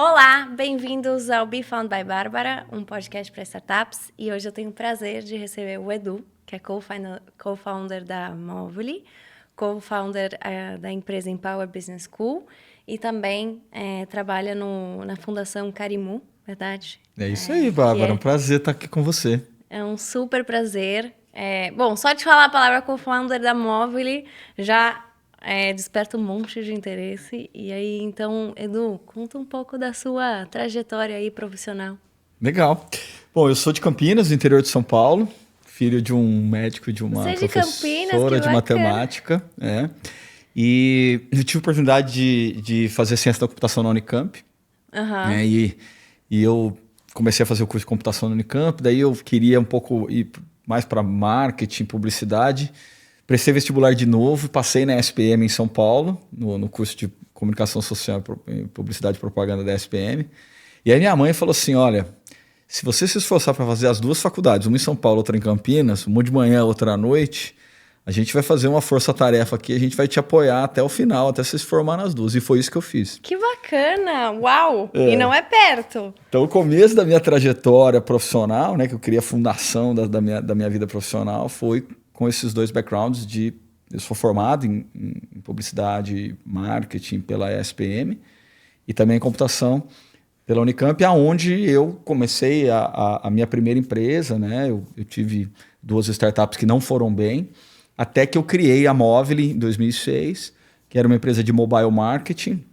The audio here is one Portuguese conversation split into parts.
Olá, bem-vindos ao Be Found by Bárbara, um podcast para startups. E hoje eu tenho o prazer de receber o Edu, que é co-founder da Movely, co-founder da empresa Empower Business School e também trabalha na Fundação Carimu, verdade? É isso aí, Bárbara. É um Que prazer estar aqui com você. é um super prazer. Bom, só de falar a palavra co-founder da Movely já desperta um monte de interesse. E aí, então, Edu, conta um pouco da sua trajetória aí profissional. Legal. Bom, eu sou de Campinas, do interior de São Paulo, filho de um médico e de Você uma é de Campinas, que professora de bacana. matemática. E eu tive a oportunidade de fazer ciência da computação na Unicamp. Aham. E eu comecei a fazer o curso de computação na Unicamp, daí eu queria um pouco ir mais para marketing, publicidade. Prestei vestibular de novo, passei na SPM em São Paulo, no curso de comunicação social e publicidade e propaganda da SPM. E aí minha mãe falou assim, olha, se você se esforçar para fazer as duas faculdades, uma em São Paulo, outra em Campinas, uma de manhã, outra à noite, a gente vai fazer uma força-tarefa aqui, a gente vai te apoiar até o final, até você se formar nas duas. E foi isso que eu fiz. Que bacana! Uau! E não é perto. Então, o começo da minha trajetória profissional, né, que eu criei a fundação da minha vida profissional, foi com esses dois backgrounds eu sou formado em publicidade e marketing pela ESPM e também em computação pela Unicamp, aonde eu comecei a minha primeira empresa, né? Eu tive duas startups que não foram bem, até que eu criei a Movely em 2006, que era uma empresa de mobile marketing.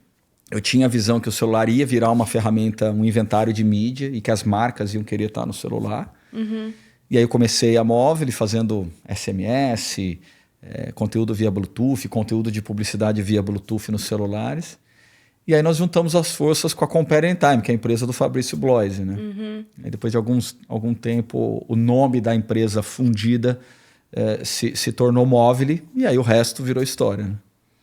Eu tinha a visão que o celular ia virar uma ferramenta, um inventário de mídia e que as marcas iam querer estar no celular. Uhum. E aí eu comecei a Movely fazendo SMS, conteúdo via Bluetooth, conteúdo de publicidade via Bluetooth nos celulares. E aí nós juntamos as forças com a Compare Time, que é a empresa do Fabrício Bloise, né? Uhum. Aí depois de algum tempo, o nome da empresa fundida se tornou Movely, e aí o resto virou história, né?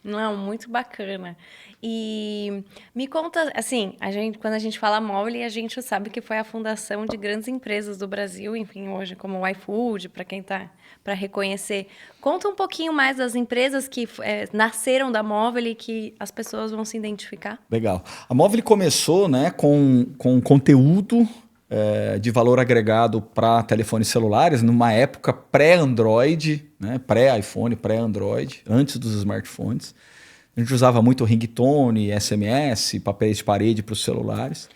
Não, muito bacana. E me conta, assim, quando a gente fala Movely, a gente sabe que foi a fundação de grandes empresas do Brasil, enfim, hoje como o iFood, para quem tá para reconhecer. Conta um pouquinho mais das empresas que nasceram da Movely, que as pessoas vão se identificar. Legal. A Movely começou, né, com conteúdo de valor agregado para telefones celulares, numa época pré-Android, né, pré-iPhone, pré-Android, antes dos smartphones. A gente usava muito ringtone, SMS, papéis de parede para os celulares.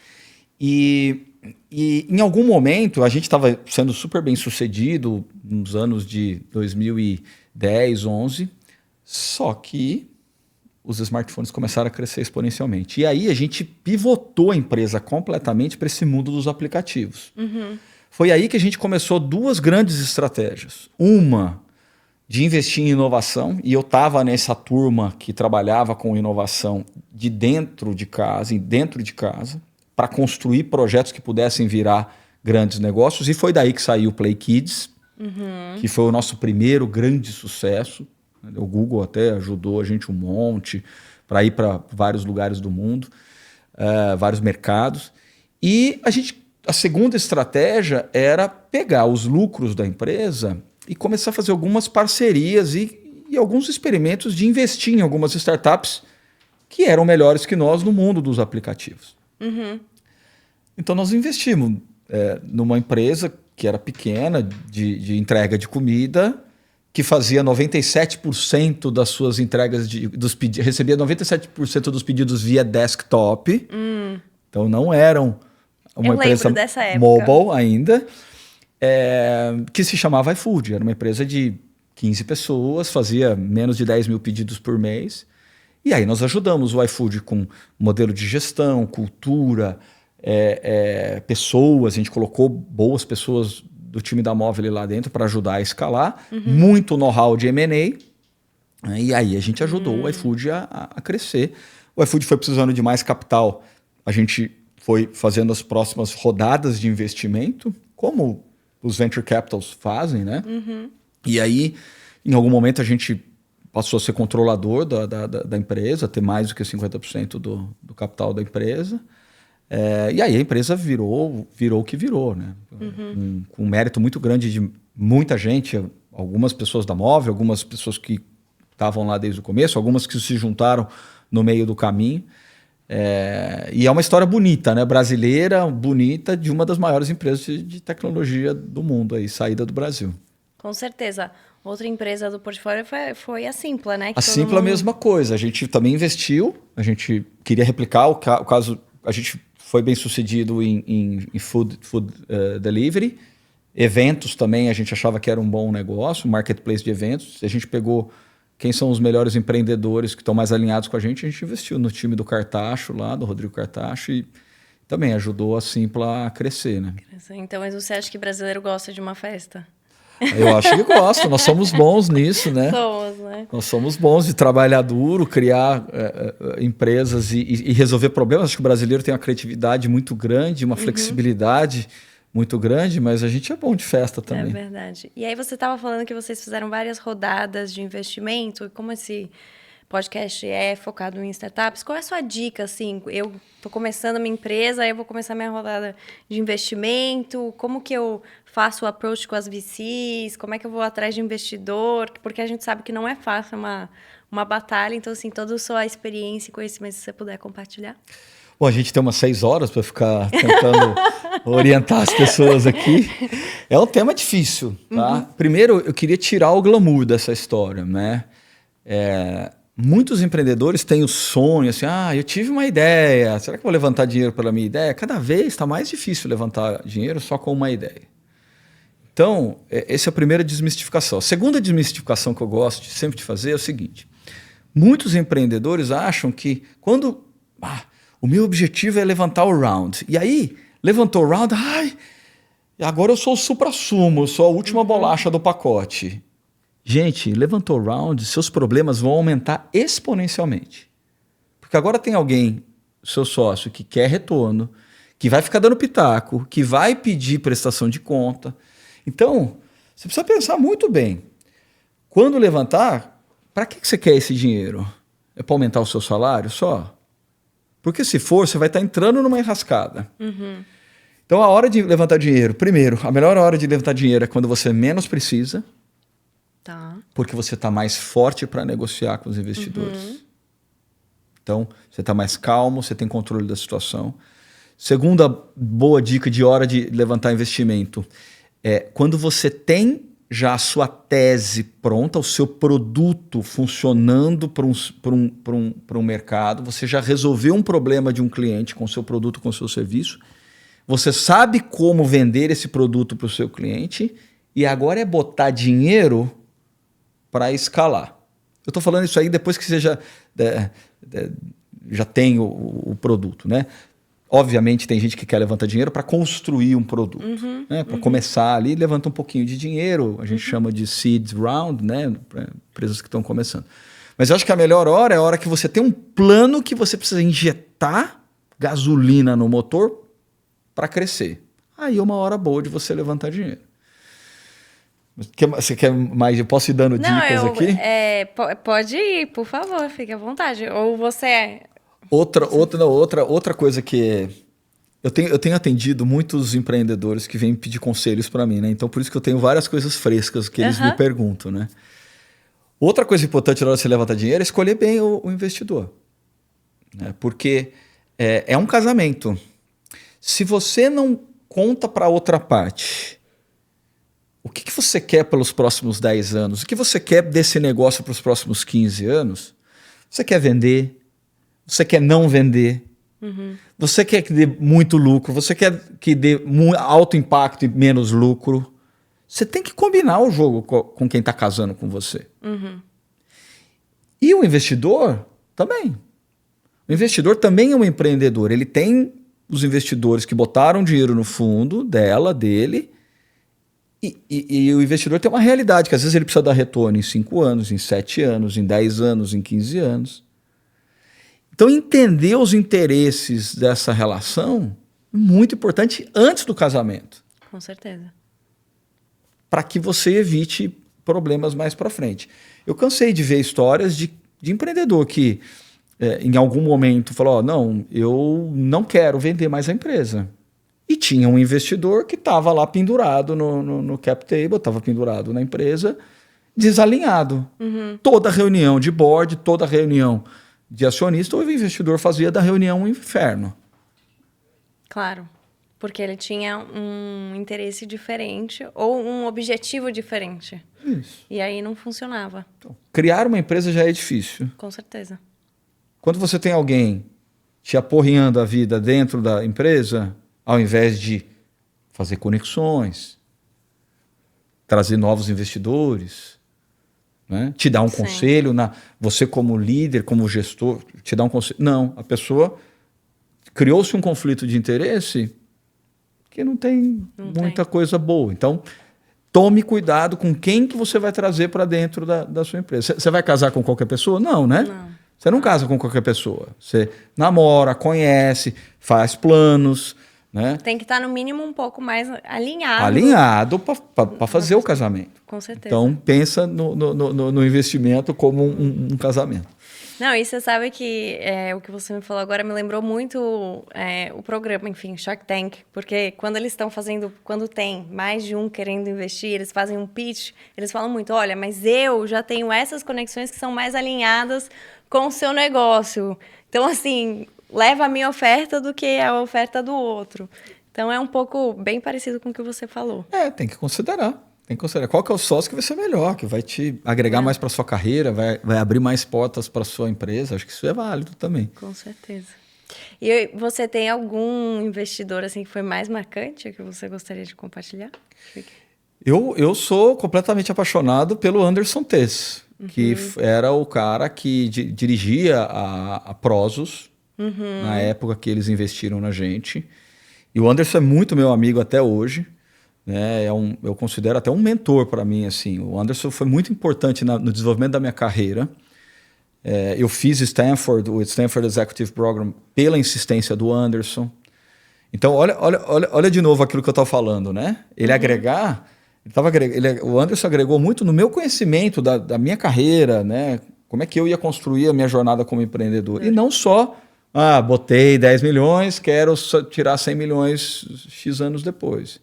E em algum momento, a gente estava sendo super bem sucedido nos anos de 2010, 11, só que os smartphones começaram a crescer exponencialmente. E aí a gente pivotou a empresa completamente para esse mundo dos aplicativos. Uhum. Foi aí que a gente começou duas grandes estratégias. Uma de investir em inovação, e eu estava nessa turma que trabalhava com inovação de dentro de casa, para construir projetos que pudessem virar grandes negócios, e foi daí que saiu o Play Kids, que foi o nosso primeiro grande sucesso. O Google até ajudou a gente um monte para ir para vários lugares do mundo, vários mercados. E a segunda estratégia era pegar os lucros da empresa e começar a fazer algumas parcerias e alguns experimentos de investir em algumas startups que eram melhores que nós no mundo dos aplicativos. Uhum. Então nós investimos numa empresa que era pequena, de entrega de comida, que fazia 97% das suas entregas, recebia 97% dos pedidos via desktop. Então não eram uma empresa dessa época. mobile ainda, que se chamava iFood. Era uma empresa de 15 pessoas, fazia menos de 10 mil pedidos por mês. E aí nós ajudamos o iFood com modelo de gestão, cultura, pessoas. A gente colocou boas pessoas do time da Movely lá dentro para ajudar a escalar. Muito know-how de M&A. E aí a gente ajudou o iFood a crescer. O iFood foi precisando de mais capital. A gente foi fazendo as próximas rodadas de investimento, como os venture capitals fazem, né? E aí, em algum momento, a gente passou a ser controlador da empresa, ter mais do que 50% do capital da empresa. E aí a empresa virou o que virou, né? Com um mérito muito grande de muita gente, algumas pessoas da Movely, algumas pessoas que estavam lá desde o começo, algumas que se juntaram no meio do caminho. E é uma história bonita, né? Brasileira, bonita, de uma das maiores empresas de tecnologia do mundo, aí, saída do Brasil. Com certeza. Outra empresa do portfólio foi a Simpla, né? A Simpla é a mesma coisa. A gente também investiu, a gente queria replicar o caso. A gente foi bem sucedido em food delivery. Eventos também a gente achava que era um bom negócio, um marketplace de eventos. A gente pegou quem são os melhores empreendedores que estão mais alinhados com a gente investiu no time do Cartacho lá, do Rodrigo Cartacho, e também ajudou a Simpla a crescer, né? Então, mas você acha que brasileiro gosta de uma festa? Eu acho que gosta, nós somos bons nisso, né? Somos, né? Nós somos bons de trabalhar duro, criar empresas e resolver problemas. Acho que o brasileiro tem uma criatividade muito grande, uma flexibilidade muito grande, mas a gente é bom de festa também. É verdade. E aí você estava falando que vocês fizeram várias rodadas de investimento, e como esse podcast é focado em startups, qual é a sua dica, assim? Eu estou começando a minha empresa, aí eu vou começar minha rodada de investimento, como que eu faço o approach com as VCs, como é que eu vou atrás de investidor, porque a gente sabe que não é fácil uma batalha, então, assim, toda a sua experiência e conhecimento, se você puder compartilhar. Bom, a gente tem umas 6 horas para ficar tentando orientar as pessoas aqui. É um tema difícil, tá? Primeiro, eu queria tirar o glamour dessa história, né? Muitos empreendedores têm o sonho, assim, eu tive uma ideia, será que eu vou levantar dinheiro pela minha ideia? Cada vez está mais difícil levantar dinheiro só com uma ideia. Então, essa é a primeira desmistificação. A segunda desmistificação que eu gosto sempre de fazer é o seguinte: muitos empreendedores acham que quando o meu objetivo é levantar o round, e aí levantou o round, agora eu sou o supra-sumo, eu sou a última bolacha do pacote. Gente, levantou o round, seus problemas vão aumentar exponencialmente. Porque agora tem alguém, seu sócio, que quer retorno, que vai ficar dando pitaco, que vai pedir prestação de conta. Então, você precisa pensar muito bem. Quando levantar, para que você quer esse dinheiro? É para aumentar o seu salário só? Porque se for, você vai estar entrando numa enrascada. Então, a hora de levantar dinheiro, primeiro, a melhor hora de levantar dinheiro é quando você menos precisa. Tá. Porque você está mais forte para negociar com os investidores. Então, você está mais calmo, você tem controle da situação. Segunda boa dica de hora de levantar investimento é quando você tem já a sua tese pronta, o seu produto funcionando para um mercado, você já resolveu um problema de um cliente com o seu produto, com o seu serviço, você sabe como vender esse produto para o seu cliente e agora é botar dinheiro para escalar. Eu estou falando isso aí depois que você já tem o produto, né? Obviamente tem gente que quer levantar dinheiro para construir um produto, né? Para começar ali, levanta um pouquinho de dinheiro, a gente chama de seed round, né? Para empresas que estão começando. Mas eu acho que a melhor hora é a hora que você tem um plano que você precisa injetar gasolina no motor para crescer. Aí é uma hora boa de você levantar dinheiro. Você quer mais? Eu posso ir dando dicas aqui? Pode ir, por favor, fique à vontade. Ou você... Outra coisa que eu tenho atendido muitos empreendedores que vêm pedir conselhos para mim, né? Então por isso que eu tenho várias coisas frescas que eles me perguntam, né? Outra coisa importante na hora de você levantar dinheiro é escolher bem o investidor, né? Porque é um casamento. Se você não conta para outra parte o que você quer pelos próximos 10 anos, o que você quer desse negócio para os próximos 15 anos, você quer vender, você quer não vender, você quer que dê muito lucro, você quer que dê alto impacto e menos lucro. Você tem que combinar o jogo com quem está casando com você. E o investidor também. O investidor também é um empreendedor. Ele tem os investidores que botaram dinheiro no fundo dele, e o investidor tem uma realidade, que às vezes ele precisa dar retorno em 5 anos, em 7 anos, em 10 anos, em 15 anos. Então, entender os interesses dessa relação é muito importante antes do casamento. Com certeza. Para que você evite problemas mais para frente. Eu cansei de ver histórias de empreendedor que, em algum momento, falou: não, eu não quero vender mais a empresa. E tinha um investidor que estava lá pendurado no cap table, estava pendurado na empresa, desalinhado. Toda reunião de board, toda reunião de acionista, ou o investidor fazia da reunião um inferno. Claro. Porque ele tinha um interesse diferente ou um objetivo diferente. Isso. E aí não funcionava. Então, criar uma empresa já é difícil. Com certeza. Quando você tem alguém te aporreando a vida dentro da empresa, ao invés de fazer conexões, trazer novos investidores, né? Te dar um Sim. conselho, você como líder, como gestor, te dar um conselho. Não, a pessoa criou-se um conflito de interesse que não tem muita coisa boa. Então, tome cuidado com quem que você vai trazer para dentro da sua empresa. Você vai casar com qualquer pessoa? Não, né? Não. Você não casa com qualquer pessoa. Você namora, conhece, faz planos, né? Tem que estar, no mínimo, um pouco mais alinhado. Alinhado para fazer o casamento. Com certeza. Então, pensa no investimento como um casamento. Não, e você sabe que o que você me falou agora me lembrou muito o programa, enfim, Shark Tank, porque quando eles estão fazendo, quando tem mais de um querendo investir, eles fazem um pitch, eles falam muito, olha, mas eu já tenho essas conexões que são mais alinhadas com o seu negócio. Então, assim, leva a minha oferta do que a oferta do outro. Então, é um pouco bem parecido com o que você falou. Tem que considerar. Tem que considerar qual que é o sócio que vai ser melhor, que vai te agregar mais para sua carreira, vai abrir mais portas para sua empresa. Acho que isso é válido também. Com certeza. E você tem algum investidor assim que foi mais marcante que você gostaria de compartilhar? Eu sou completamente apaixonado pelo Anderson Tess, que era o cara que dirigia a Prosus na época que eles investiram na gente. E o Anderson é muito meu amigo até hoje. Né? Eu considero até um mentor para mim. Assim. O Anderson foi muito importante no desenvolvimento da minha carreira. Eu fiz o Stanford Executive Program pela insistência do Anderson. Então, olha de novo aquilo que eu estava falando. Né? Ele agregar... o Anderson agregou muito no meu conhecimento da minha carreira, né? Como é que eu ia construir a minha jornada como empreendedor. E não só, botei 10 milhões, quero tirar 100 milhões X anos depois.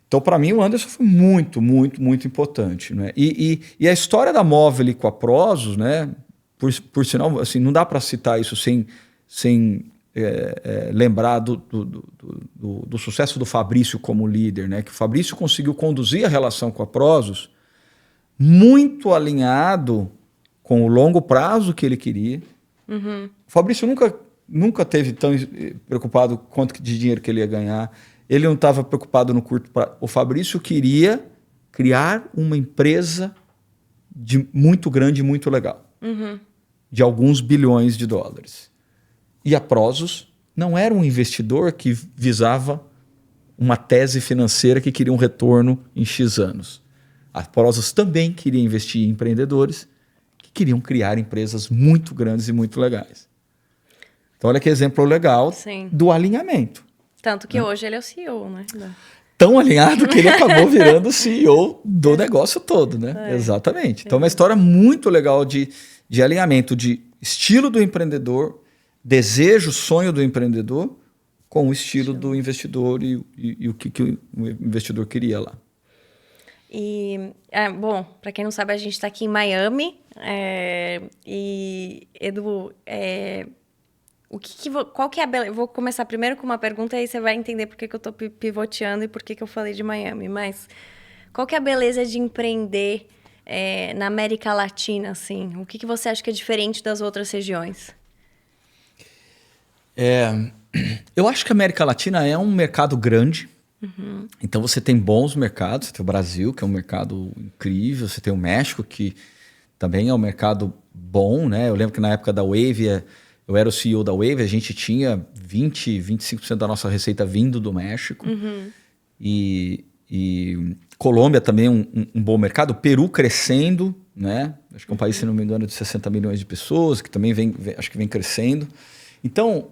Então, para mim, o Anderson foi muito, muito, muito importante. Né? E a história da Movile com a Prosus, né? Por sinal, assim, não dá para citar isso sem lembrar do sucesso do Fabrício como líder. Né? Que o Fabrício conseguiu conduzir a relação com a Prosus muito alinhado com o longo prazo que ele queria. O Fabrício nunca teve tão preocupado quanto de dinheiro que ele ia ganhar. Ele não estava preocupado no curto prazo. O Fabrício queria criar uma empresa muito grande e muito legal. De alguns bilhões de dólares. E a Prosus não era um investidor que visava uma tese financeira que queria um retorno em X anos. A Prosus também queria investir em empreendedores que queriam criar empresas muito grandes e muito legais. Então, olha que exemplo legal do alinhamento. Tanto que hoje ele é o CEO, né? Tão alinhado que ele acabou virando o CEO do negócio todo, né? Exatamente. Então, é uma história muito legal de alinhamento de estilo do empreendedor, desejo, sonho do empreendedor, com o estilo do investidor e o que o investidor queria lá. E, bom, para quem não sabe, a gente está aqui em Miami. E, Edu, qual que é a beleza? Vou começar primeiro com uma pergunta, aí você vai entender por que eu estou pivoteando e por que eu falei de Miami. Mas qual que é a beleza de empreender na América Latina, assim? O que você acha que é diferente das outras regiões? Eu acho que a América Latina é um mercado grande. Então você tem bons mercados. Você tem o Brasil, que é um mercado incrível. Você tem o México, que também é um mercado bom, né? Eu lembro que na época da Wave, eu era o CEO da Wave, a gente tinha 25% da nossa receita vindo do México. E Colômbia também é um bom mercado. Peru crescendo, né? Acho que é um país, se não me engano, de 60 milhões de pessoas, que também acho que vem crescendo. Então,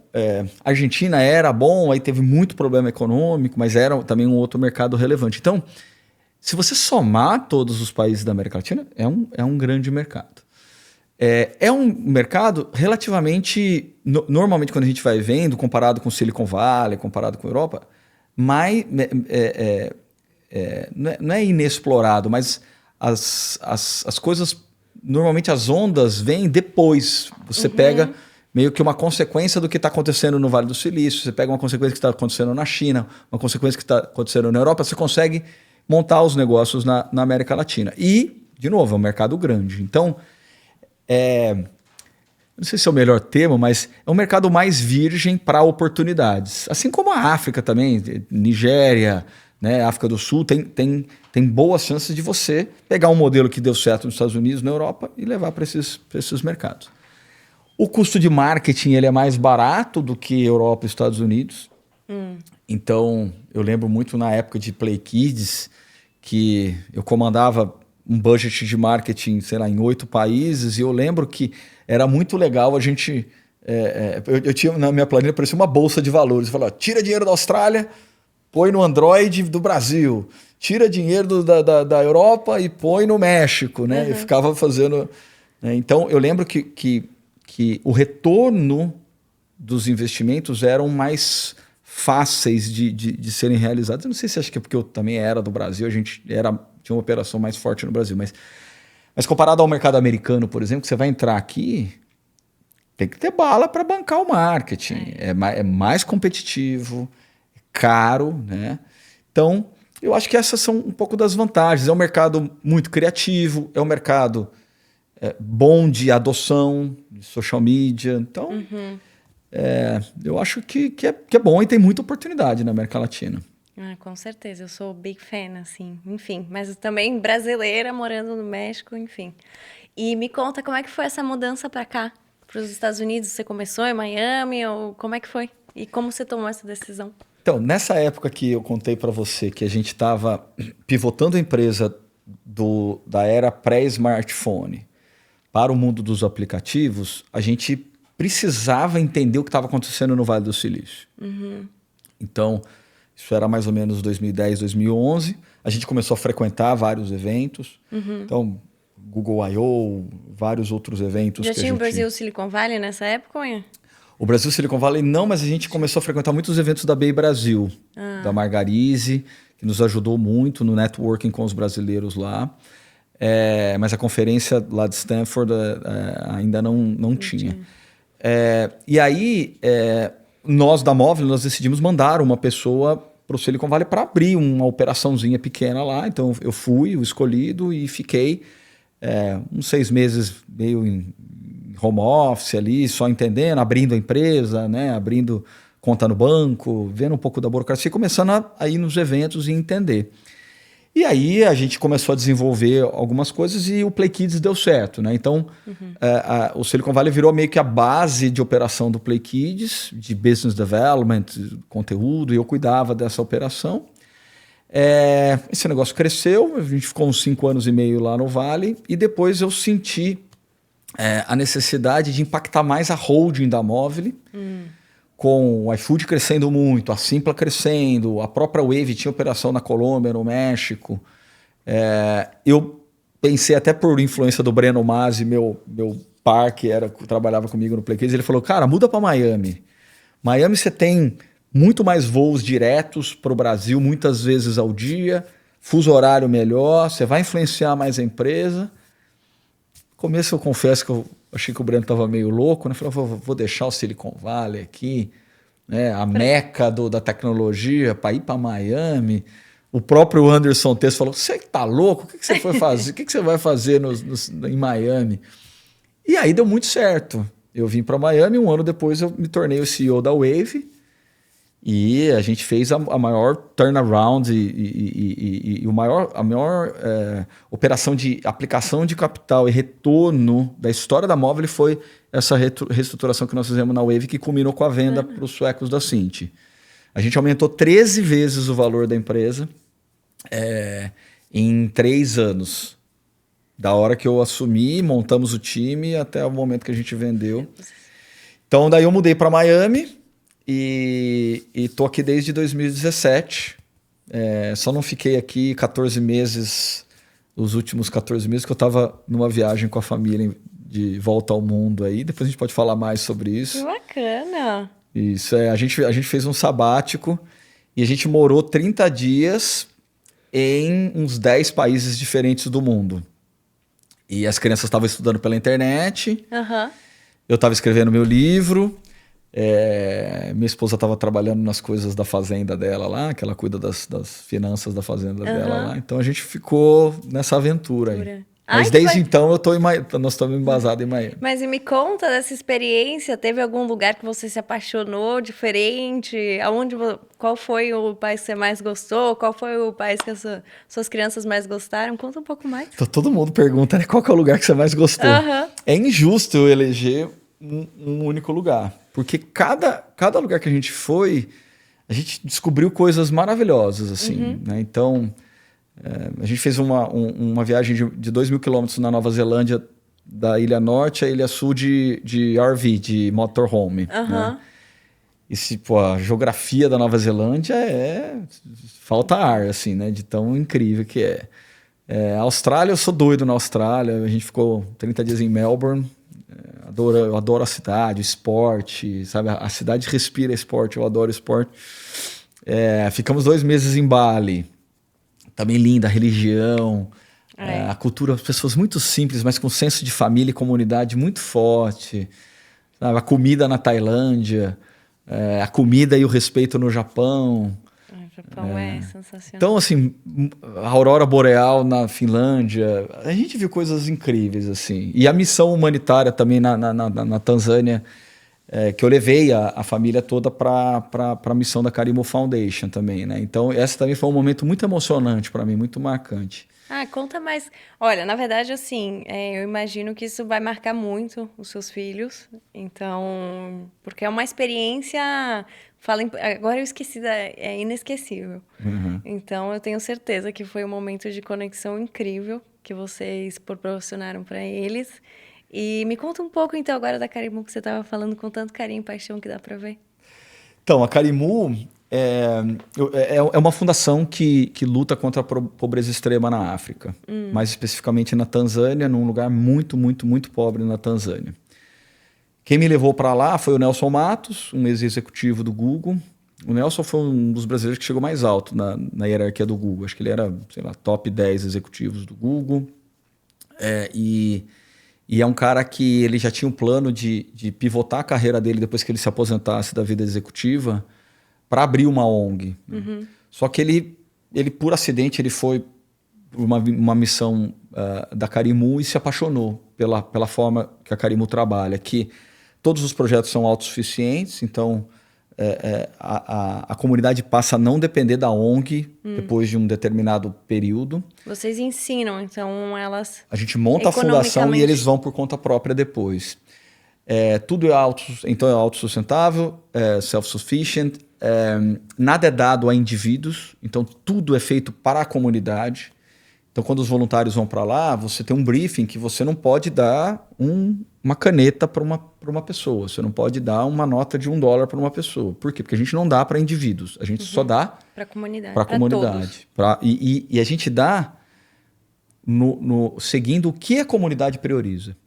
a Argentina era bom, aí teve muito problema econômico, mas era também um outro mercado relevante. Então, se você somar todos os países da América Latina, é um grande mercado. É um mercado relativamente... Normalmente, quando a gente vai vendo, comparado com Silicon Valley, comparado com a Europa, não é inexplorado, mas as coisas normalmente as ondas vêm depois. Você pega meio que uma consequência do que está acontecendo no Vale do Silício, você pega uma consequência que está acontecendo na China, uma consequência que está acontecendo na Europa, você consegue montar os negócios na América Latina. E, de novo, é um mercado grande. Então, não sei se é o melhor termo, mas é um mercado mais virgem para oportunidades. Assim como a África também, Nigéria, né, África do Sul, tem boas chances de você pegar um modelo que deu certo nos Estados Unidos, na Europa, e levar para esses mercados. O custo de marketing ele é mais barato do que Europa e Estados Unidos. Então, eu lembro muito na época de Play Kids, que eu comandava um budget de marketing, sei lá, em 8 países, e eu lembro que era muito legal a gente... eu tinha na minha planilha, parecia uma bolsa de valores. Eu falava, tira dinheiro da Austrália, põe no Android do Brasil. Tira dinheiro da Europa e põe no México, né? Eu ficava fazendo... Né? Então, eu lembro que o retorno dos investimentos eram mais fáceis de serem realizados. Eu não sei se acho que é porque eu também era do Brasil, a gente tinha uma operação mais forte no Brasil, mas comparado ao mercado americano, por exemplo, que você vai entrar aqui, tem que ter bala para bancar o marketing. É mais competitivo, é caro, né? Então, eu acho que essas são um pouco das vantagens. É um mercado muito criativo, é um mercado bom de adoção, de social media. Então, eu acho que é bom e tem muita oportunidade na América Latina. Com certeza, eu sou big fan, assim, enfim. Mas também brasileira, morando no México, enfim. E me conta, como é que foi essa mudança para cá, para os Estados Unidos? Você começou em Miami, ou como é que foi? E como você tomou essa decisão? Então, nessa época que eu contei para você que a gente estava pivotando a empresa da era pré-smartphone para o mundo dos aplicativos, a gente precisava entender o que estava acontecendo no Vale do Silício. Então, isso era mais ou menos 2010, 2011. A gente começou a frequentar vários eventos. Então, Google I.O., vários outros eventos. Já tinha o Brasil Silicon Valley nessa época, ou é? O Brasil Silicon Valley não, mas a gente começou a frequentar muitos eventos da Bay Brasil, da Margarize, que nos ajudou muito no networking com os brasileiros lá. Mas a conferência lá de Stanford ainda não tinha. E aí, nós da Móvel, nós decidimos mandar uma pessoa para o Silicon Valley para abrir uma operaçãozinha pequena lá. Então, eu fui o escolhido e fiquei uns 6 meses meio em home office ali, só entendendo, abrindo a empresa, né, abrindo conta no banco, vendo um pouco da burocracia, começando a ir nos eventos e entender. E aí a gente começou a desenvolver algumas coisas e o Play Kids deu certo, né? Então, o Silicon Valley virou meio que a base de operação do Play Kids, de business development, conteúdo, e eu cuidava dessa operação. Esse negócio cresceu, a gente ficou uns 5 anos e meio lá no Vale, e depois eu senti a necessidade de impactar mais a holding da Móvel, com o iFood crescendo muito, a Simpla crescendo, a própria Wave tinha operação na Colômbia, no México. Eu pensei, até por influência do Breno Masi, meu par, que trabalhava comigo no Play Kids, ele falou, cara, muda para Miami. Miami você tem muito mais voos diretos para o Brasil, muitas vezes ao dia, fuso horário melhor, você vai influenciar mais a empresa. No começo eu confesso que eu achei que o Breno estava meio louco, né? Falei, vou deixar o Silicon Valley aqui, né? A meca da tecnologia, para ir para Miami. O próprio Anderson Tess falou, você tá louco? O que você foi fazer? O que você vai fazer em Miami? E aí deu muito certo. Eu vim para Miami, 1 ano depois eu me tornei o CEO da Wave, e a gente fez a maior turnaround e a maior operação de aplicação de capital e retorno da história da Móvel foi essa reestruturação que nós fizemos na Wave, que culminou com a venda para os suecos da Cinti. A gente aumentou 13 vezes o valor da empresa em 3 anos. Da hora que eu assumi, montamos o time até o momento que a gente vendeu. Então, daí eu mudei para Miami. E tô aqui desde 2017. Só não fiquei aqui 14 meses, os últimos 14 meses, que eu estava numa viagem com a família de volta ao mundo aí. Depois a gente pode falar mais sobre isso. Que bacana! Isso, a gente fez um sabático e a gente morou 30 dias em uns 10 países diferentes do mundo. E as crianças estavam estudando pela internet, Aham. eu estava escrevendo meu livro, minha esposa estava trabalhando nas coisas da fazenda dela lá, que ela cuida das finanças da fazenda dela Aham. lá. Então a gente ficou nessa aventura aí. Ai, Mas que desde vai- então nós estamos embasados em Miami. Mas e me conta dessa experiência, teve algum lugar que você se apaixonou diferente? Qual foi o país que você mais gostou? Qual foi o país que suas crianças mais gostaram? Conta um pouco mais. Então, todo mundo pergunta, né, qual que é o lugar que você mais gostou? Aham. É injusto eu eleger um único lugar, porque cada lugar que a gente foi, a gente descobriu coisas maravilhosas, assim, né? Então, a gente fez uma viagem de 2.000 quilômetros na Nova Zelândia, da Ilha Norte à Ilha Sul de RV, de motorhome, né? Aham. E pô, a geografia da Nova Zelândia falta ar, assim, né? De tão incrível que é. A Austrália, eu sou doido na Austrália. A gente ficou 30 dias em Melbourne. Eu adoro a cidade, o esporte, sabe? A cidade respira esporte, eu adoro esporte. Ficamos 2 meses em Bali. Também linda, a religião, a cultura, as pessoas muito simples, mas com senso de família e comunidade muito forte. Sabe? A comida na Tailândia, a comida e o respeito no Japão. O Japão é sensacional. Então, assim, a aurora boreal na Finlândia, a gente viu coisas incríveis, assim. E a missão humanitária também na Tanzânia, que eu levei a família toda para a missão da Karimu Foundation também, né? Então, essa também foi um momento muito emocionante para mim, muito marcante. Conta mais. Olha, na verdade, assim, eu imagino que isso vai marcar muito os seus filhos. Então, porque é uma experiência. Agora eu esqueci, é inesquecível. Uhum. Então, eu tenho certeza que foi um momento de conexão incrível que vocês proporcionaram para eles. E me conta um pouco, então, agora da Karimu, que você estava falando com tanto carinho e paixão que dá para ver. Então, a Karimu é uma fundação que luta contra a pobreza extrema na África. Mais especificamente na Tanzânia, num lugar muito, muito, muito pobre na Tanzânia. Quem me levou para lá foi o Nelson Matos, um ex-executivo do Google. O Nelson foi um dos brasileiros que chegou mais alto na hierarquia do Google. Acho que ele era, sei lá, top 10 executivos do Google. E é um cara que ele já tinha um plano de pivotar a carreira dele depois que ele se aposentasse da vida executiva para abrir uma ONG. Uhum. Só que ele por acidente, ele foi por uma missão da Karimu e se apaixonou pela forma que a Karimu trabalha, que todos os projetos são autossuficientes, então a comunidade passa a não depender da ONG depois de um determinado período. Vocês ensinam, então elas. A gente monta a fundação e eles vão por conta própria depois. Tudo então é autossustentável, self-sufficient, nada é dado a indivíduos, então tudo é feito para a comunidade. Então, quando os voluntários vão para lá, você tem um briefing que você não pode dar uma caneta para uma pessoa. Você não pode dar uma nota de $1 para uma pessoa. Por quê? Porque a gente não dá para indivíduos. A gente só dá para a comunidade. Para a comunidade. E a gente dá seguindo o que a comunidade prioriza.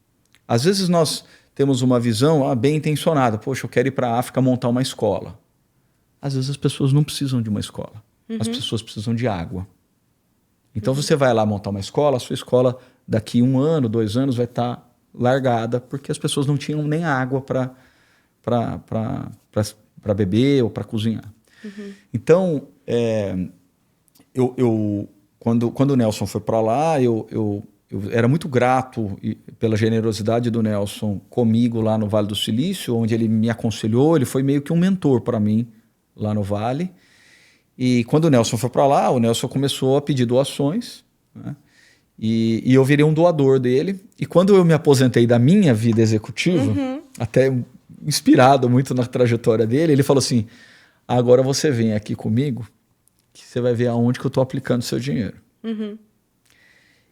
Às vezes nós temos uma visão bem intencionada. Poxa, eu quero ir para a África montar uma escola. Às vezes as pessoas não precisam de uma escola. As pessoas precisam de água. Então você vai lá montar uma escola, a sua escola daqui 1 ano, 2 anos vai estar largada porque as pessoas não tinham nem água para beber ou para cozinhar. Então, quando o Nelson foi para lá, eu era muito grato pela generosidade do Nelson comigo lá no Vale do Silício, onde ele me aconselhou, ele foi meio que um mentor para mim lá no Vale. E quando o Nelson foi para lá, o Nelson começou a pedir doações, né? E eu virei um doador dele. E quando eu me aposentei da minha vida executiva, até inspirado muito na trajetória dele, ele falou assim, agora você vem aqui comigo, que você vai ver aonde que eu estou aplicando o seu dinheiro.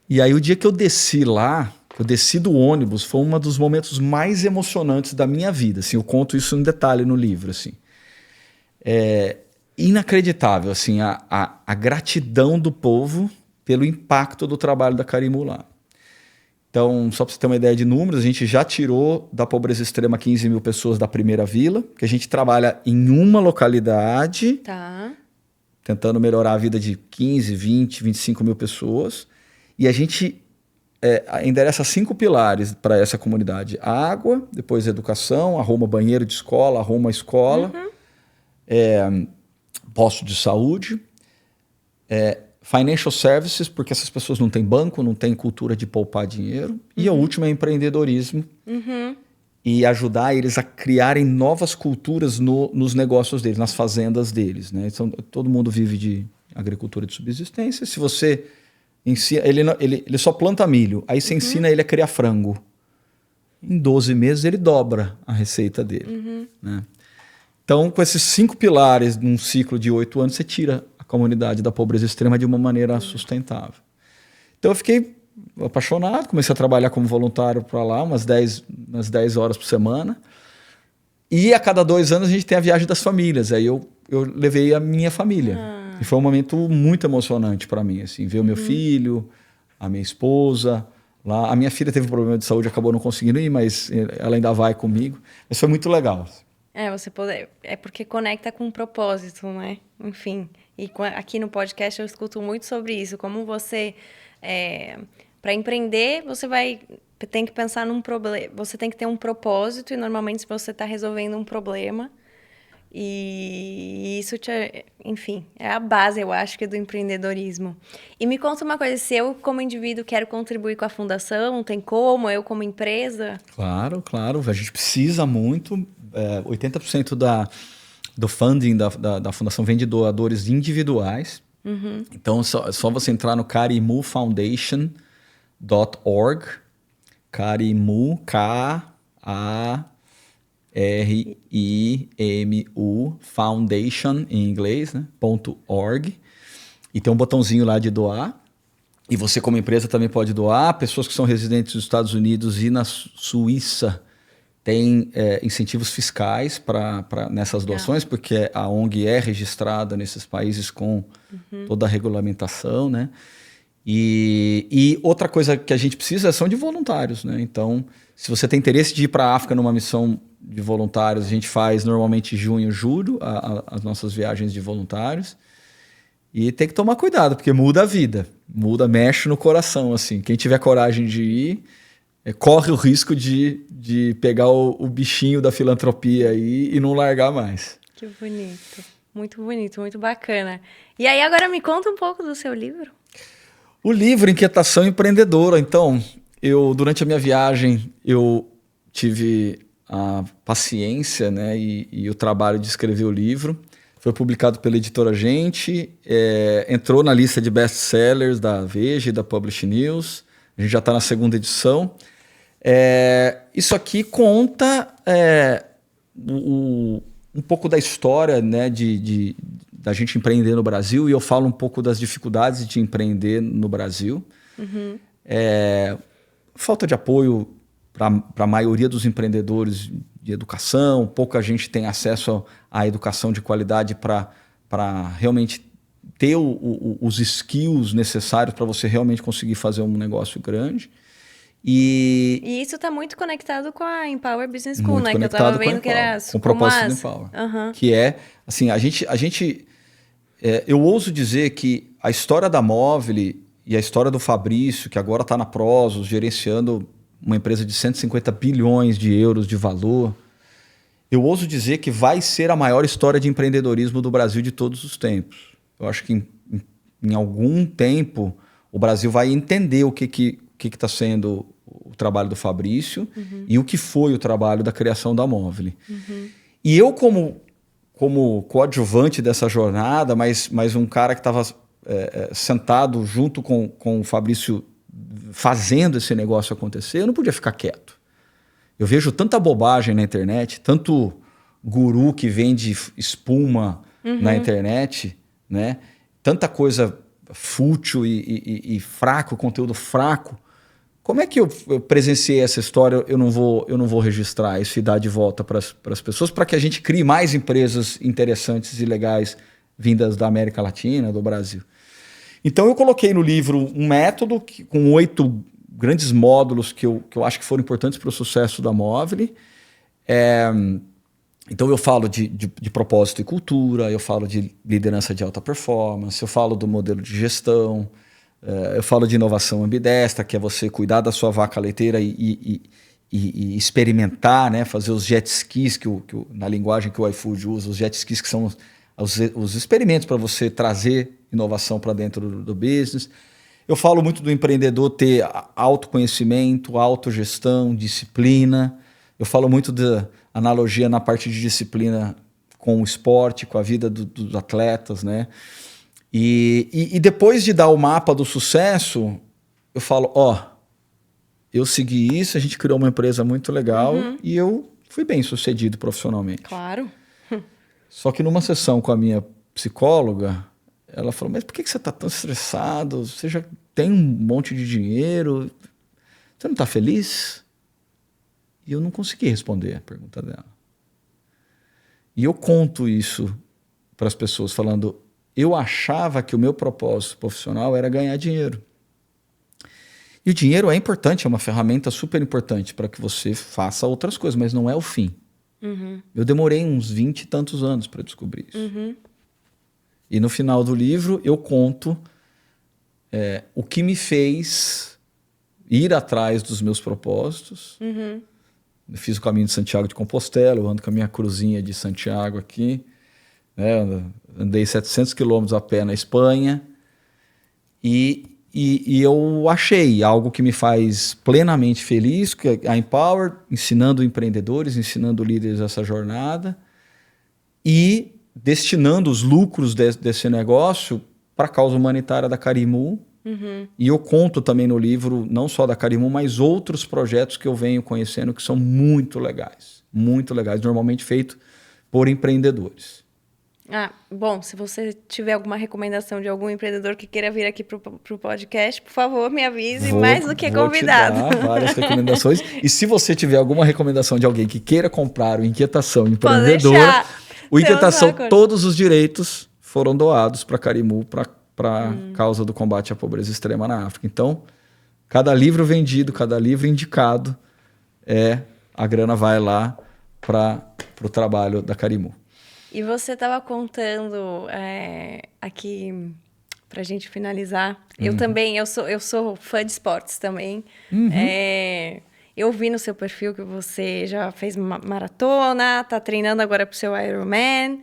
E aí o dia que eu desci lá, eu desci do ônibus, foi um dos momentos mais emocionantes da minha vida. Assim, eu conto isso em detalhe no livro. Assim. Inacreditável assim, a gratidão do povo pelo impacto do trabalho da Karimu lá. Então, só para você ter uma ideia de números, a gente já tirou da pobreza extrema 15 mil pessoas da primeira vila, que a gente trabalha em uma localidade, tentando melhorar a vida de 15, 20, 25 mil pessoas, e a gente endereça 5 pilares para essa comunidade. Água, depois educação, arruma banheiro de escola, arruma escola, posto de saúde, financial services, porque essas pessoas não têm banco, não têm cultura de poupar dinheiro. E a última é empreendedorismo. E ajudar eles a criarem novas culturas nos negócios deles, nas fazendas deles, né? Então, todo mundo vive de agricultura de subsistência. Se você ensina, ele só planta milho, aí você ensina ele a criar frango. Em 12 meses ele dobra a receita dele. Né? Então, com esses 5 pilares num ciclo de 8 anos, você tira a comunidade da pobreza extrema de uma maneira sustentável. Então eu fiquei apaixonado, comecei a trabalhar como voluntário para lá, umas 10 horas por semana. E a cada 2 anos a gente tem a viagem das famílias. Aí eu levei a minha família. E foi um momento muito emocionante para mim, assim, ver o meu filho, a minha esposa lá. A minha filha teve um problema de saúde, acabou não conseguindo ir, mas ela ainda vai comigo. Mas foi muito legal. É porque conecta com um propósito, né? Enfim, e aqui no podcast eu escuto muito sobre isso, como você... para empreender, você tem que pensar num problema, você tem que ter um propósito, e normalmente você está resolvendo um problema, e isso, enfim, é a base, eu acho, que do empreendedorismo. E me conta uma coisa, se eu, como indivíduo, quero contribuir com a fundação, tem como? Eu, como empresa? Claro, a gente precisa muito, 80% do funding da fundação vem de doadores individuais. Então, só você entrar no Carimu Foundation.org, Carimu, K-A-R-I-M-U, Foundation em inglês, né? .org. E tem um botãozinho lá de doar. E você, como empresa, também pode doar. Pessoas que são residentes dos Estados Unidos e na Suíça têm incentivos fiscais nessas doações, porque a ONG é registrada nesses países com toda a regulamentação, né? E outra coisa que a gente precisa são de voluntários, né? Então, se você tem interesse de ir para a África numa missão de voluntários, a gente faz normalmente junho, julho, as nossas viagens de voluntários. E tem que tomar cuidado, porque muda a vida, mexe no coração, assim. Quem tiver coragem de ir, corre o risco de pegar o bichinho da filantropia aí e não largar mais. Que bonito, muito bacana. E aí agora me conta um pouco do seu livro. O livro Inquietação Empreendedora. Então, durante a minha viagem, eu tive a paciência, né, e o trabalho de escrever o livro. Foi publicado pela editora Gente, entrou na lista de best-sellers da Veja e da Publish News. A gente já está na 2ª edição. Isso aqui conta um pouco da história, né, da gente empreender no Brasil, e eu falo um pouco das dificuldades de empreender no Brasil. Falta de apoio para a maioria dos empreendedores de educação, pouca gente tem acesso à educação de qualidade para realmente ter os skills necessários para você realmente conseguir fazer um negócio grande. E isso está muito conectado com a Empower Business School, né? Que eu estava vendo que era com o propósito do Empower. Que é, assim, eu ouso dizer que a história da Movile e a história do Fabrício, que agora está na Prozos, gerenciando uma empresa de 150 bilhões de euros de valor, eu ouso dizer que vai ser a maior história de empreendedorismo do Brasil de todos os tempos. Eu acho que em algum tempo o Brasil vai entender o que está sendo o trabalho do Fabrício e o que foi o trabalho da criação da Movile. E eu, como coadjuvante dessa jornada, mas um cara que estava sentado junto com o Fabrício fazendo esse negócio acontecer, eu não podia ficar quieto. Eu vejo tanta bobagem na internet, tanto guru que vende espuma na internet, né? Tanta coisa fútil e fraco, conteúdo fraco. Como é que eu presenciei essa história? Eu não vou registrar isso e dar de volta para as pessoas, para que a gente crie mais empresas interessantes e legais vindas da América Latina, do Brasil. Então eu coloquei no livro um método com 8 grandes módulos que eu acho que foram importantes para o sucesso da Movile. Então eu falo de propósito e cultura, eu falo de liderança de alta performance, eu falo do modelo de gestão, Eu falo de inovação ambidestra, que é você cuidar da sua vaca leiteira e experimentar, né? Fazer os jet skis, na linguagem que o iFood usa, os jet skis que são os experimentos para você trazer inovação para dentro do business. Eu falo muito do empreendedor ter autoconhecimento, autogestão, disciplina. Eu falo muito da analogia na parte de disciplina com o esporte, com a vida dos atletas, né? E depois de dar o mapa do sucesso, eu falo, eu segui isso, a gente criou uma empresa muito legal e eu fui bem sucedido profissionalmente. Claro. Só que numa sessão com a minha psicóloga, ela falou, mas por que você está tão estressado? Você já tem um monte de dinheiro, você não está feliz? E eu não consegui responder a pergunta dela. E eu conto isso para as pessoas, falando, eu achava que o meu propósito profissional era ganhar dinheiro. E o dinheiro é importante, é uma ferramenta super importante para que você faça outras coisas, mas não é o fim. Eu demorei uns 20 e tantos anos para descobrir isso. E no final do livro eu conto o que me fez ir atrás dos meus propósitos. Eu fiz o caminho de Santiago de Compostela, eu ando com a minha cruzinha de Santiago aqui. Andei 700 quilômetros a pé na Espanha e eu achei algo que me faz plenamente feliz, que é a Empower, ensinando empreendedores, ensinando líderes essa jornada e destinando os lucros desse negócio para a causa humanitária da Carimu. E eu conto também no livro, não só da Carimu, mas outros projetos que eu venho conhecendo que são muito legais, normalmente feitos por empreendedores. Bom, se você tiver alguma recomendação de algum empreendedor que queira vir aqui para o podcast, por favor, me avise, mais do que convidado. Vou te dar várias recomendações. E se você tiver alguma recomendação de alguém que queira comprar o Inquietação Empreendedor, o Inquietação, todos os direitos foram doados para Carimu, para causa do combate à pobreza extrema na África. Então, cada livro vendido, cada livro indicado, a grana vai lá para o trabalho da Carimu. E você estava contando aqui, para a gente finalizar, eu também, eu sou fã de esportes também. Eu vi no seu perfil que você já fez maratona, está treinando agora para o seu Ironman.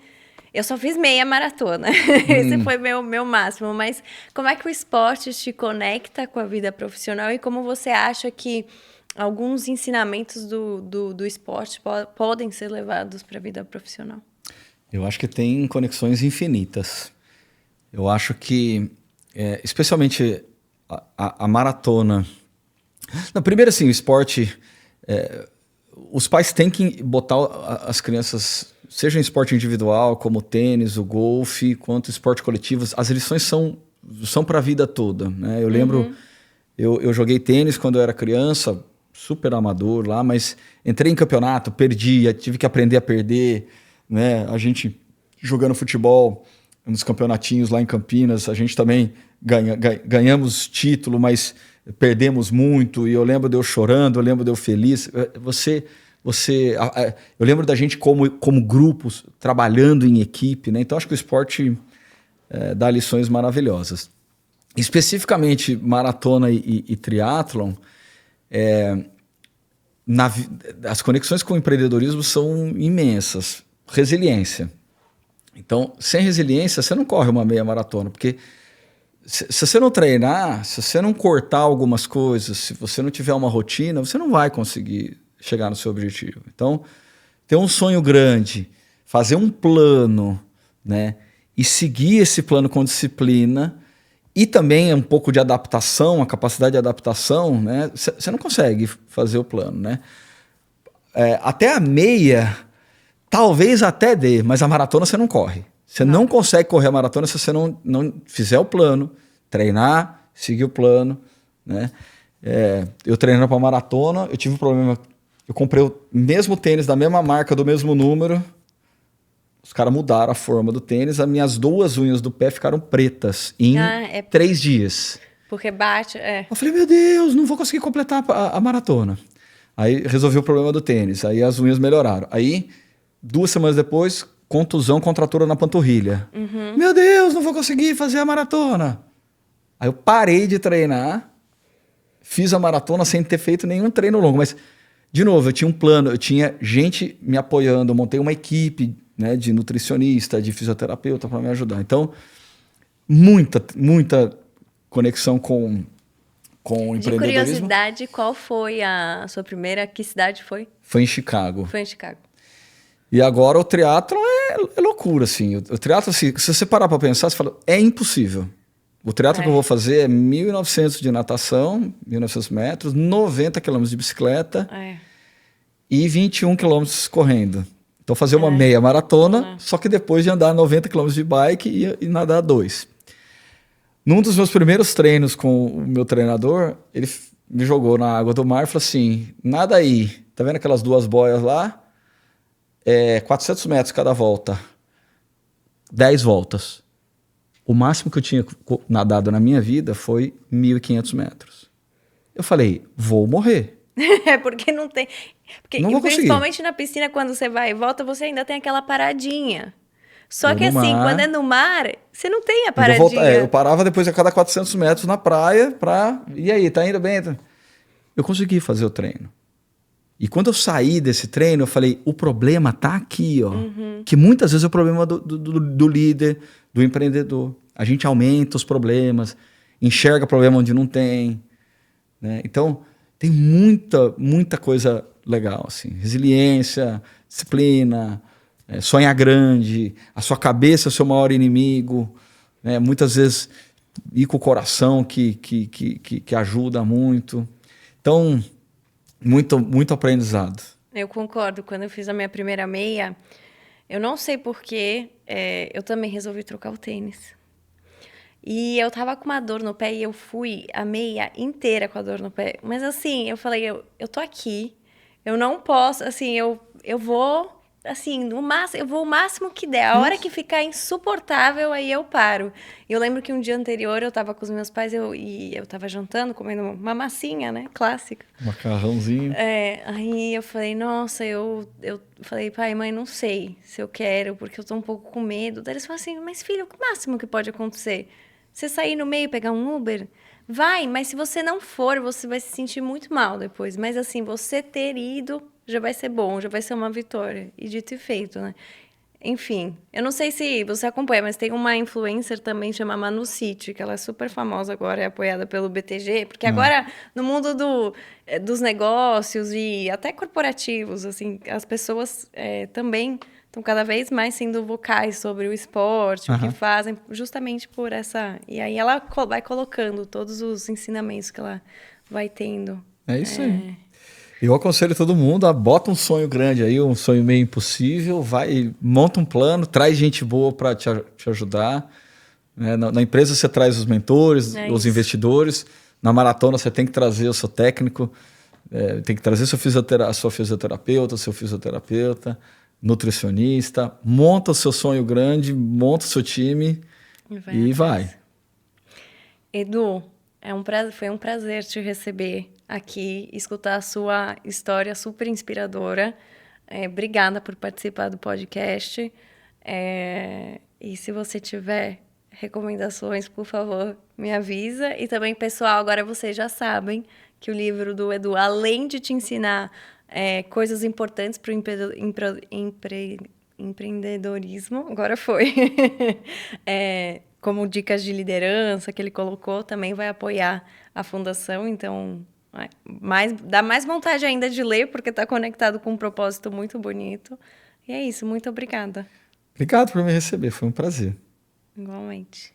Eu só fiz meia maratona, esse foi meu máximo. Mas como é que o esporte te conecta com a vida profissional e como você acha que alguns ensinamentos do esporte podem ser levados para a vida profissional? Eu acho que tem conexões infinitas. Eu acho que, especialmente a maratona... Não, primeiro, assim, o esporte... os pais têm que botar as crianças, seja em esporte individual, como o tênis, o golfe, quanto esporte coletivo. As lições são para a vida toda, né? Eu lembro... Eu joguei tênis quando eu era criança, super amador lá, mas entrei em campeonato, perdi, tive que aprender a perder... Né? A gente jogando futebol nos campeonatinhos lá em Campinas, a gente também ganhamos título, mas perdemos muito, e eu lembro de eu chorando, eu lembro de eu feliz. Eu lembro da gente como grupos, trabalhando em equipe, né? Então acho que o esporte dá lições maravilhosas. Especificamente maratona e triatlon, as conexões com o empreendedorismo são imensas. Resiliência. Então, sem resiliência, você não corre uma meia maratona, porque se você não treinar, se você não cortar algumas coisas, se você não tiver uma rotina, você não vai conseguir chegar no seu objetivo. Então, ter um sonho grande, fazer um plano, né, e seguir esse plano com disciplina, e também um pouco de adaptação, a capacidade de adaptação, né, você não consegue fazer o plano, né? Até a meia... Talvez até dê, mas a maratona você não corre. Você não consegue correr a maratona se você não fizer o plano, treinar, seguir o plano, né? Eu treinando para maratona, eu tive um problema. Eu comprei o mesmo tênis da mesma marca, do mesmo número. Os caras mudaram a forma do tênis. As minhas 2 unhas do pé ficaram pretas em 3 dias. Porque bate, Eu falei, meu Deus, não vou conseguir completar a maratona. Aí resolvi o problema do tênis. Aí as unhas melhoraram. Aí... 2 semanas depois, contusão, contratura na panturrilha. Meu Deus, não vou conseguir fazer a maratona. Aí eu parei de treinar, fiz a maratona sem ter feito nenhum treino longo. Mas, de novo, eu tinha um plano, eu tinha gente me apoiando, eu montei uma equipe, né, de nutricionista, de fisioterapeuta para me ajudar. Então, muita conexão com o De empreendedorismo. curiosidade, qual foi a sua primeira? Que cidade foi? Foi em Chicago. Foi em Chicago. E agora o triatlon é loucura, assim. O triatlon, assim, se você parar para pensar, você fala, é impossível. O triatlon que eu vou fazer é 1.900 de natação, 1.900 metros, 90 quilômetros de bicicleta e 21 quilômetros correndo. Então fazer uma meia maratona, só que depois de andar 90 quilômetros de bike e nadar 2. Num dos meus primeiros treinos com o meu treinador, ele me jogou na água do mar e falou assim, nada aí, tá vendo aquelas 2 boias lá? 400 metros cada volta, 10 voltas. O máximo que eu tinha nadado na minha vida foi 1.500 metros. Eu falei, vou morrer. Porque não tem... Porque, não vou principalmente conseguir. na piscina, quando você vai e volta, você ainda tem aquela paradinha. Só Eu que no assim, mar, quando é no mar, você não tem a eu paradinha. eu parava depois a cada 400 metros na praia e aí, tá indo bem? Eu consegui fazer o treino. E quando eu saí desse treino, eu falei, o problema tá aqui, ó. Que muitas vezes é o problema do líder, do empreendedor. A gente aumenta os problemas, enxerga problema onde não tem, né? Então, tem muita coisa legal, assim. Resiliência, disciplina, sonhar grande, a sua cabeça é o seu maior inimigo, né? Muitas vezes ir com o coração que ajuda muito. Então, muito aprendizado. Eu concordo. Quando eu fiz a minha primeira meia, eu não sei porquê, eu também resolvi trocar o tênis. E eu tava com uma dor no pé e eu fui a meia inteira com a dor no pé. Mas assim, eu falei, eu tô aqui, eu não posso, assim, eu vou, assim, no máximo, eu vou o máximo que der. A hora que ficar insuportável, aí eu paro. E eu lembro que um dia anterior eu tava com os meus pais e eu tava jantando, comendo uma massinha, né, clássica. Macarrãozinho. Aí eu falei, nossa, eu falei, pai, mãe, não sei se eu quero, porque eu tô um pouco com medo. Daí eles falaram assim, mas filho, o máximo que pode acontecer? Você sair no meio e pegar um Uber? Vai, mas se você não for, você vai se sentir muito mal depois. Mas assim, você ter ido já vai ser bom, já vai ser uma vitória. E dito e feito, né? Enfim, eu não sei se você acompanha, mas tem uma influencer também chamada Manu City, que ela é super famosa agora, é apoiada pelo BTG, porque agora no mundo dos negócios e até corporativos, assim, as pessoas também estão cada vez mais sendo vocais sobre o esporte, o que fazem, justamente por essa... E aí ela vai colocando todos os ensinamentos que ela vai tendo. É isso aí. Eu aconselho todo mundo bota um sonho grande aí, um sonho meio impossível, vai, monta um plano, traz gente boa para te ajudar. Né? Na empresa você traz os mentores, os investidores. Na maratona você tem que trazer o seu técnico, tem que trazer a sua fisioterapeuta, seu fisioterapeuta, nutricionista. Monta o seu sonho grande, monta o seu time e vai. Edu, foi um prazer te receber aqui, escutar a sua história super inspiradora. Obrigada por participar do podcast. E se você tiver recomendações, por favor, me avisa. E também, pessoal, agora vocês já sabem que o livro do Edu, além de te ensinar coisas importantes para o empreendedorismo, agora foi, como dicas de liderança que ele colocou, também vai apoiar a fundação. Então, dá mais vontade ainda de ler, porque está conectado com um propósito muito bonito. E é isso, muito obrigada. Obrigado por me receber, foi um prazer. Igualmente.